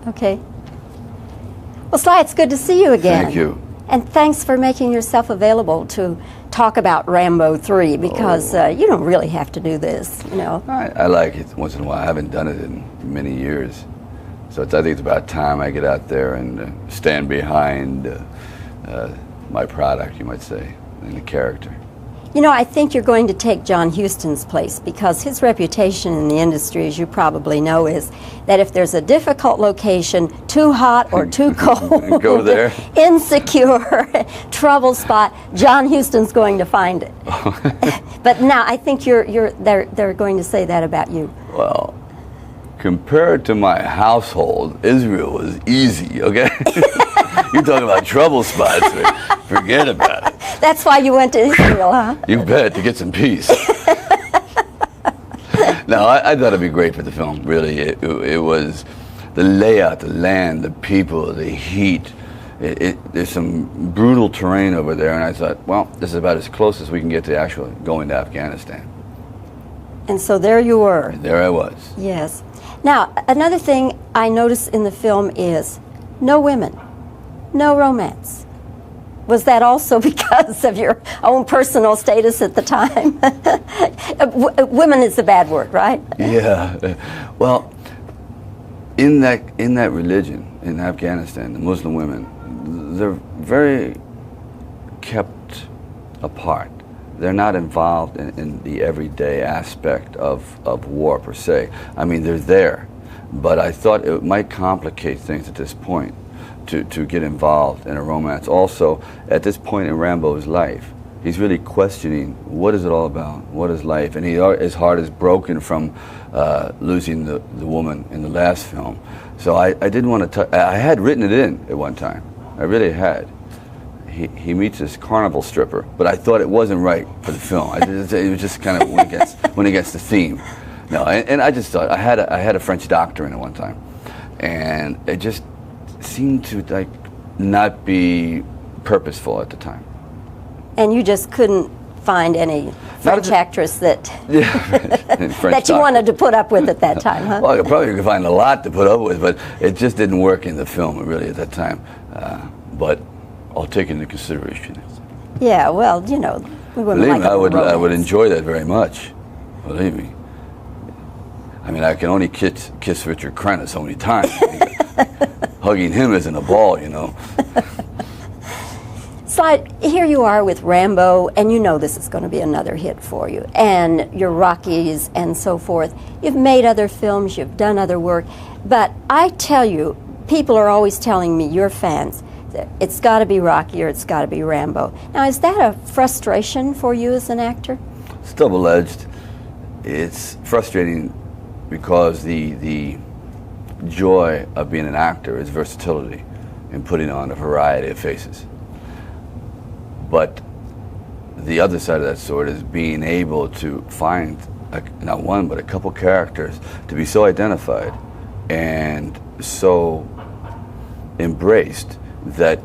Okay. Well, Sly, it's good to see you again. Thank you. And thanks for making yourself available to talk about Rambo 3, because you don't really have to do this, you know. I like it once in a while. I haven't done it in many years. So I think it's about time I get out there and stand behind my product, you might say, and the character. You know, I think you're going to take John Huston's place, because his reputation in the industry, as you probably know, is that if there's a difficult location, too hot or too cold, go there, insecure, trouble spot, John Huston's going to find it. But now I think they're going to say that about you. Well, compared to my household, Israel was easy, okay? You're talking about trouble spots, forget about it. That's why you went to Israel, huh? You bet, to get some peace. No, I thought it'd be great for the film, really. It was the layout, the land, the people, the heat. There's some brutal terrain over there, and I thought, well, this is about as close as we can get to actually going to Afghanistan. And so there you were. And there I was. Yes. Now, another thing I noticed in the film is no women, no romance. Was that also because of your own personal status at the time? Women is a bad word, right? Yeah. Well, in that religion, in Afghanistan, the Muslim women, they're very kept apart. They're not involved in the everyday aspect of war, per se. I mean, they're there. But I thought it might complicate things at this point to get involved in a romance. Also, at this point in Rambo's life, he's really questioning, what is it all about? What is life? And his heart is broken from losing the woman in the last film. So I didn't want to I had written it in at one time. I really had. He meets this carnival stripper, but I thought it wasn't right for the film. It was just kind of when it gets the theme. No, and I just thought, I had a French doctor in it one time, and it just seemed to like not be purposeful at the time. And you just couldn't find any French actress that that you wanted to put up with at that time, huh? Well, I probably could find a lot to put up with, but it just didn't work in the film really at that time. But I'll take it into consideration. Yeah, well, you know, we wouldn't like I would enjoy that very much. Believe me. I mean, I can only kiss Richard Crenna so many times. Hugging him isn't a ball, you know. So here you are with Rambo, and you know this is going to be another hit for you, and your Rockies and so forth. You've made other films, you've done other work, but I tell you, people are always telling me, your fans, that it's got to be Rocky or it's got to be Rambo. Now, is that a frustration for you as an actor? It's double-edged. It's frustrating because the joy of being an actor is versatility and putting on a variety of faces. But the other side of that sword is being able to find not one but a couple characters to be so identified and so embraced that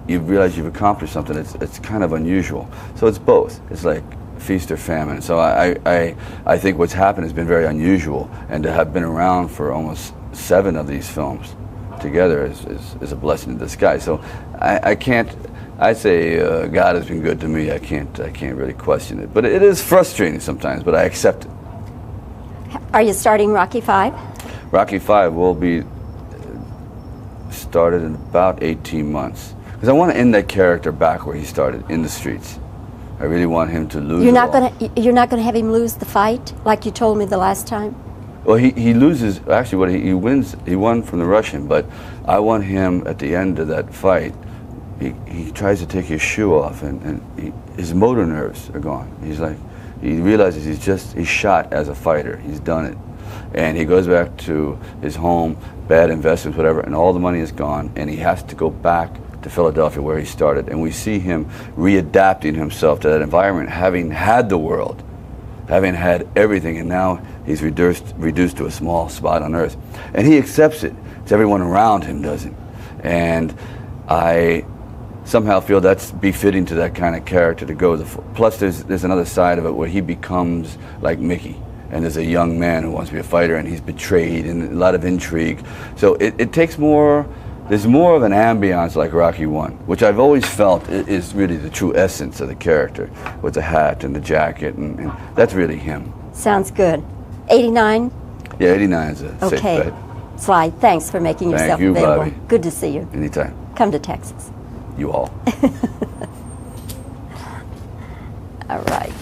you realize you've accomplished something. It's kind of unusual. So it's both. It's like feast or famine. So I think what's happened has been very unusual, and to have been around for almost 7 of these films together is a blessing in disguise. So I'd say God has been good to me. I can't really question it. But it is frustrating sometimes, but I accept it. Are you starting Rocky 5? Rocky 5 will be started in about 18 months. Because I want to end that character back where he started, in the streets. I really want him to lose. You're not gonna have him lose the fight like you told me the last time? Well, he loses. Actually, he wins. He won from the Russian, but I want him at the end of that fight. He tries to take his shoe off, and his motor nerves are gone. He realizes he's shot as a fighter. He's done it, and he goes back to his home, bad investments, whatever, and all the money is gone, and he has to go back to Philadelphia where he started, and we see him readapting himself to that environment, having had the world, having had everything, and now he's reduced to a small spot on earth, and he accepts it. It's everyone around him doesn't, and I somehow feel that's befitting to that kind of character to go. Plus, there's another side of it where he becomes like Mickey, and there's a young man who wants to be a fighter, and he's betrayed, and a lot of intrigue. So it takes more. There's more of an ambiance like Rocky 1, which I've always felt is really the true essence of the character, with the hat and the jacket, and that's really him. Sounds good. 89? Yeah, 89 is a safe bet. Sly, thanks for making yourself Thank you, available. Bobby. Good to see you. Anytime. Come to Texas. You all. All right.